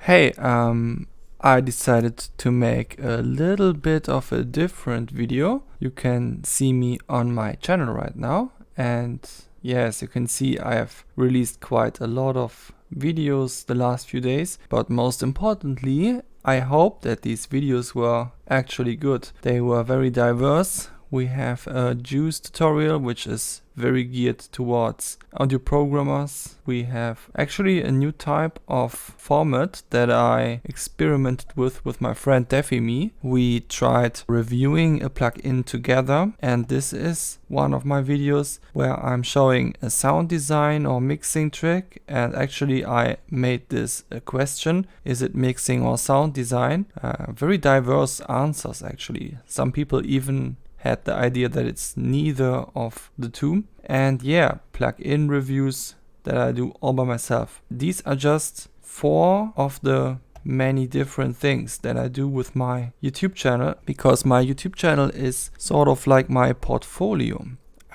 Hey, I decided to make a little bit of a different video. You can see me on my channel right now, and yes, you can see I have released quite a lot of videos the last few days, but most importantly, I hope that these videos were actually good. They were very diverse. We have a juice tutorial, which is very geared towards audio programmers. We have actually a new type of format that I experimented with my friend Me. We tried reviewing a plugin together, and this is one of my videos where I'm showing a sound design or mixing trick. And actually I made this a question: is it mixing or sound design? Very diverse answers actually. Some people even had the idea that it's neither of the two. And yeah, plugin reviews that I do all by myself. These are just 4 of the many different things that I do with my YouTube channel, because my YouTube channel is sort of like my portfolio.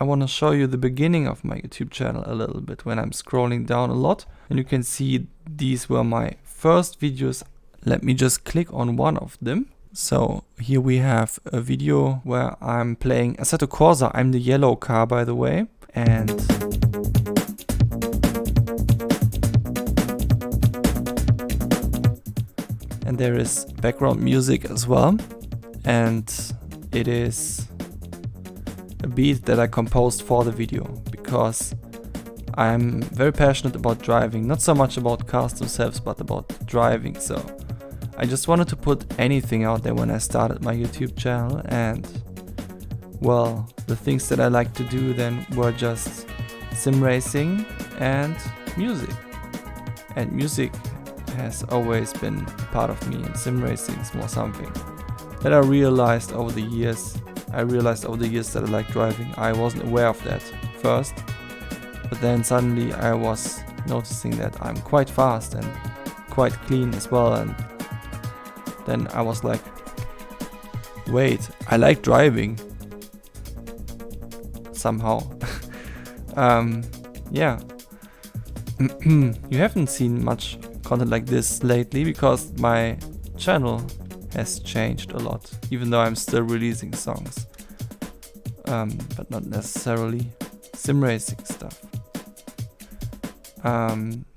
I want to show you the beginning of my YouTube channel a little bit when I'm scrolling down a lot, and you can see these were my first videos. Let me just click on one of them. So here we have a video where I'm playing Assetto Corsa. I'm the yellow car, by the way. And there is background music as well. And it is a beat that I composed for the video, because I'm very passionate about driving. Not so much about cars themselves, but about driving. So I just wanted to put anything out there when I started my YouTube channel, and well, the things that I like to do then were just sim racing and music. And music has always been part of me, and sim racing is more something that I realized over the years. I realized over the years that I like driving. I wasn't aware of that first, but then suddenly I was noticing that I'm quite fast and quite clean as well, and then I was like, wait, I like driving somehow. Yeah. You haven't seen much content like this lately because my channel has changed a lot, even though I'm still releasing songs, but not necessarily sim racing stuff.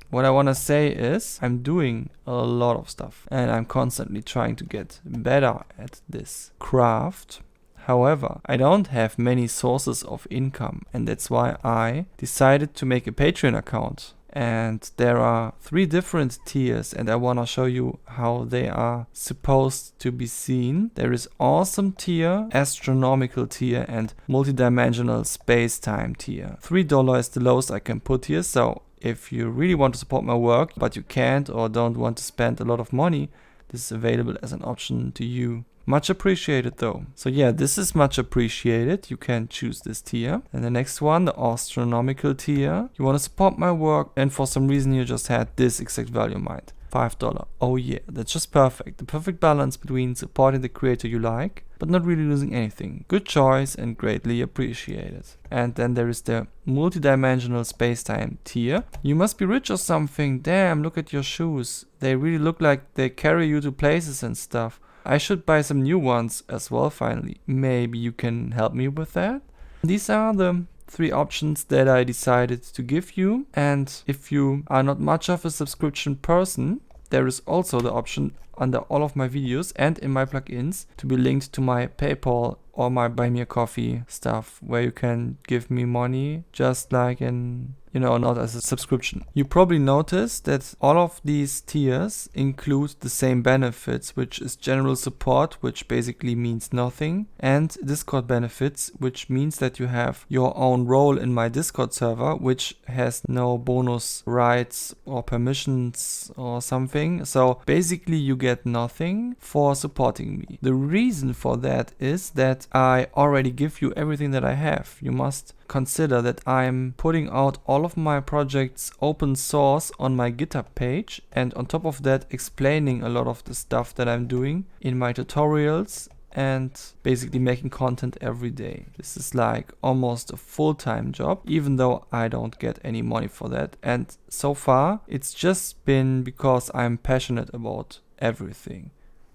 What I want to say is I'm doing a lot of stuff, and I'm constantly trying to get better at this craft. However, I don't have many sources of income, and that's why I decided to make a Patreon account. And there are 3 different tiers, and I want to show you how they are supposed to be seen. There is awesome tier, astronomical tier, and multidimensional space-time tier. $3 is the lowest I can put here, so if you really want to support my work, but you can't or don't want to spend a lot of money, this is available as an option to you. Much appreciated though. So yeah, this is much appreciated. You can choose this tier. And the next one, the astronomical tier. You want to support my work, and for some reason you just had this exact value in mind. $5. Oh yeah, that's just perfect. The perfect balance between supporting the creator you like, but not really losing anything. Good choice and greatly appreciated. And then there is the multidimensional space-time tier. You must be rich or something. Damn, look at your shoes. They really look like they carry you to places and stuff. I should buy some new ones as well finally. Maybe you can help me with that? These are the 3 options that I decided to give you. And if you are not much of a subscription person, there is also the option under all of my videos and in my plugins to be linked to my PayPal or my Buy Me a Coffee stuff, where you can give me money just like in, not as a subscription. You probably noticed that all of these tiers include the same benefits, which is general support, which basically means nothing, and Discord benefits, which means that you have your own role in my Discord server, which has no bonus rights or permissions or something. So basically you get nothing for supporting me. The reason for that is that I already give you everything that I have. You must consider that I'm putting out all of my projects open source on my GitHub page, and on top of that explaining a lot of the stuff that I'm doing in my tutorials and basically making content every day. This is like almost a full-time job, even though I don't get any money for that. And so far, it's just been because I'm passionate about everything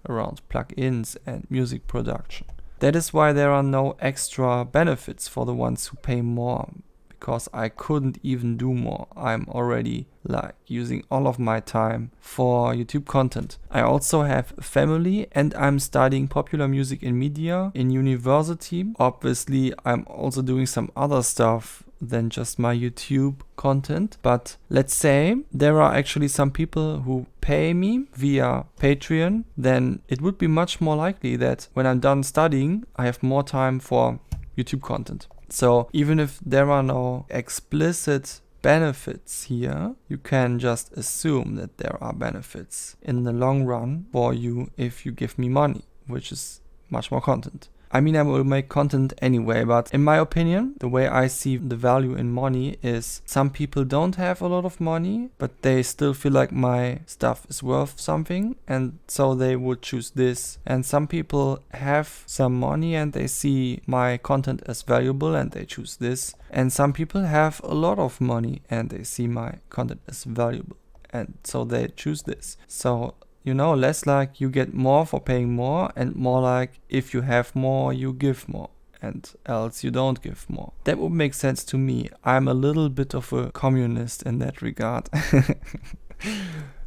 around plugins and music production. That is why there are no extra benefits for the ones who pay more, because I couldn't even do more. I'm already like using all of my time for YouTube content. I also have a family and I'm studying popular music and media in university. Obviously, I'm also doing some other stuff than just my YouTube content. But let's say there are actually some people who pay me via Patreon, then it would be much more likely that when I'm done studying, I have more time for YouTube content. So even if there are no explicit benefits here, you can just assume that there are benefits in the long run for you if you give me money, which is much more content. I mean, I will make content anyway, but in my opinion, the way I see the value in money is some people don't have a lot of money, but they still feel like my stuff is worth something, and so they would choose this. And some people have some money and they see my content as valuable and they choose this. And some people have a lot of money and they see my content as valuable, and so they choose this. So you know, less like you get more for paying more, and more like if you have more, you give more, and else you don't give more. That would make sense to me. I'm a little bit of a communist in that regard.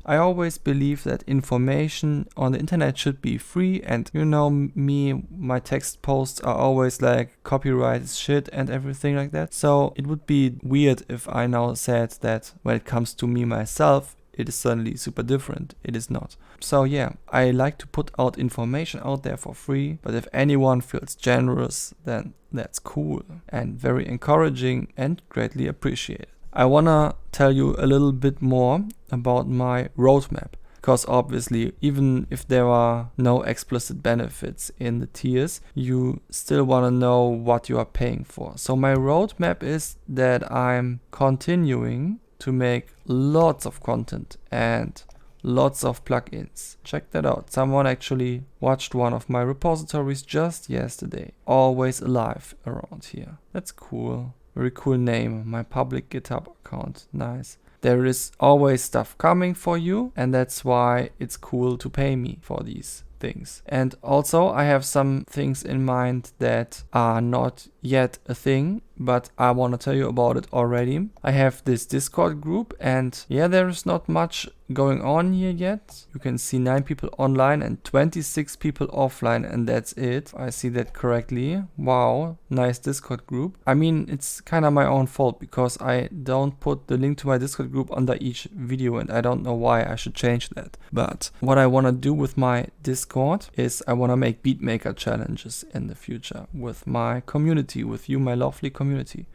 I always believe that information on the internet should be free, and you know me, my text posts are always like copyrighted shit and everything like that. So it would be weird if I now said that when it comes to me myself, it is suddenly super different. It is not. So yeah, I like to put out information out there for free, but if anyone feels generous, then that's cool and very encouraging and greatly appreciated. I wanna tell you a little bit more about my roadmap, because obviously even if there are no explicit benefits in the tiers, you still wanna know what you are paying for. So my roadmap is that I'm continuing to make lots of content and lots of plugins. Check that out. Someone actually watched one of my repositories just yesterday. Always alive around here. That's cool. Very cool name. My public GitHub account. Nice. There is always stuff coming for you, and that's why it's cool to pay me for these things. And also I have some things in mind that are not yet a thing, but I want to tell you about it already. I have this Discord group, and yeah, there is not much going on here yet. You can see 9 people online and 26 people offline, and that's it. I see that correctly. Wow, nice Discord group. I mean, it's kind of my own fault because I don't put the link to my Discord group under each video, and I don't know why. I should change that. But what I want to do with my Discord is I want to make Beatmaker challenges in the future with my community, with you, my lovely community.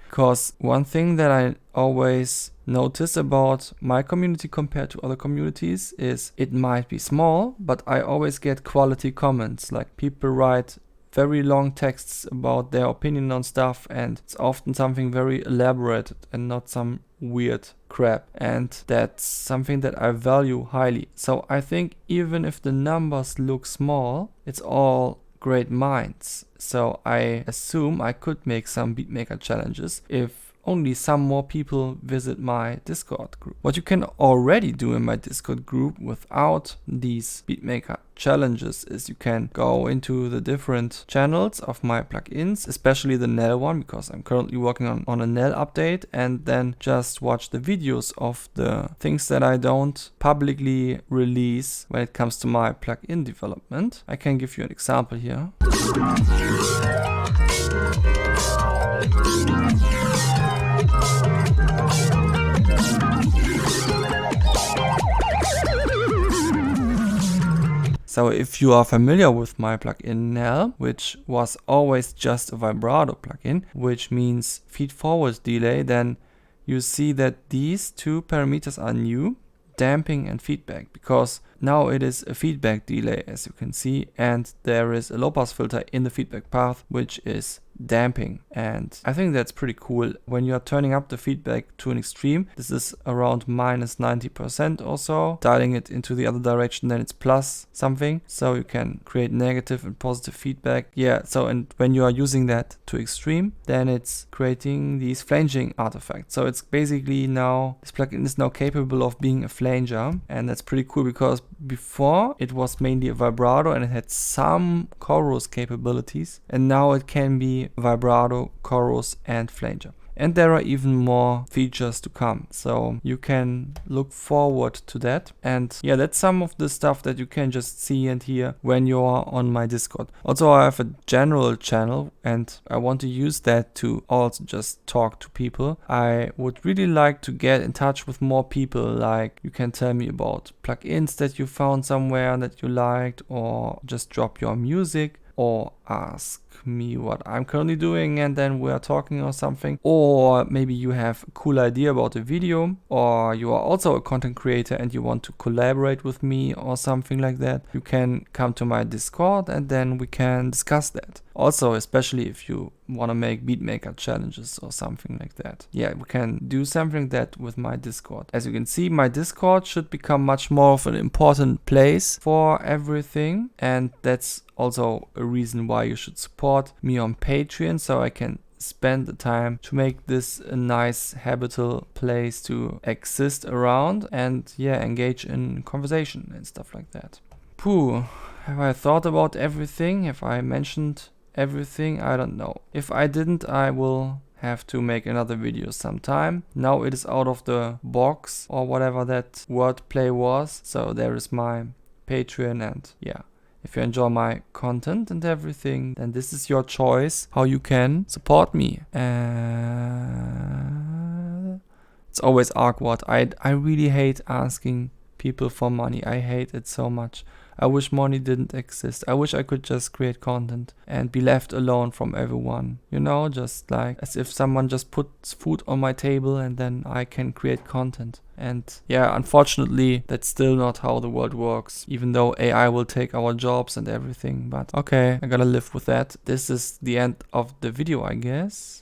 Because one thing that I always notice about my community compared to other communities is it might be small, but I always get quality comments. Like people write very long texts about their opinion on stuff, and it's often something very elaborated and not some weird crap, and that's something that I value highly. So I think even if the numbers look small, it's all great minds. So I assume I could make some Beatmaker challenges if only some more people visit my Discord group. What you can already do in my Discord group without these Beatmaker challenges is you can go into the different channels of my plugins, especially the Nell one, because I'm currently working on a Nell update, and then just watch the videos of the things that I don't publicly release when it comes to my plugin development. I can give you an example here. So if you are familiar with my plugin Nell, which was always just a vibrato plugin, which means feed-forward delay, then you see that these two parameters are new, damping and feedback, because now it is a feedback delay, as you can see, and there is a low-pass filter in the feedback path, which is damping, and I think that's pretty cool. When you are turning up the feedback to an extreme, this is around minus 90% or so. Dialing it into the other direction, then it's plus something, so you can create negative and positive feedback. Yeah, so and when you are using that to extreme, then it's creating these flanging artifacts. So it's basically now, this plugin is now capable of being a flanger, and that's pretty cool because before it was mainly a vibrato and it had some chorus capabilities, and now it can be vibrato, chorus and flanger. And there are even more features to come, so you can look forward to that. And yeah, that's some of the stuff that you can just see and hear when you are on my Discord. Also, I have a general channel and I want to use that to also just talk to people. I would really like to get in touch with more people. Like, you can tell me about plugins that you found somewhere that you liked, or just drop your music, or ask me what I'm currently doing and then we're talking or something. Or maybe you have a cool idea about a video, or you are also a content creator and you want to collaborate with me or something like that. You can come to my Discord and then we can discuss that. Also, especially if you want to make Beatmaker challenges or something like that. Yeah, we can do something like that with my Discord. As you can see, my Discord should become much more of an important place for everything, and that's also a reason why you should support me on Patreon, so I can spend the time to make this a nice habitable place to exist around and yeah, engage in conversation and stuff like that. Pooh, have I thought about everything? Have I mentioned everything? I don't know. If I didn't, I will have to make another video sometime. Now it is out of the box, or whatever that wordplay was. So there is my Patreon, and yeah, if you enjoy my content and everything, then this is your choice how you can support me. It's always awkward. I really hate asking people for money. I hate it so much. I wish money didn't exist. I wish I could just create content and be left alone from everyone. You know, just like as if someone just puts food on my table and then I can create content. And yeah, unfortunately, that's still not how the world works, even though AI will take our jobs and everything. But okay, I gotta live with that. This is the end of the video, I guess.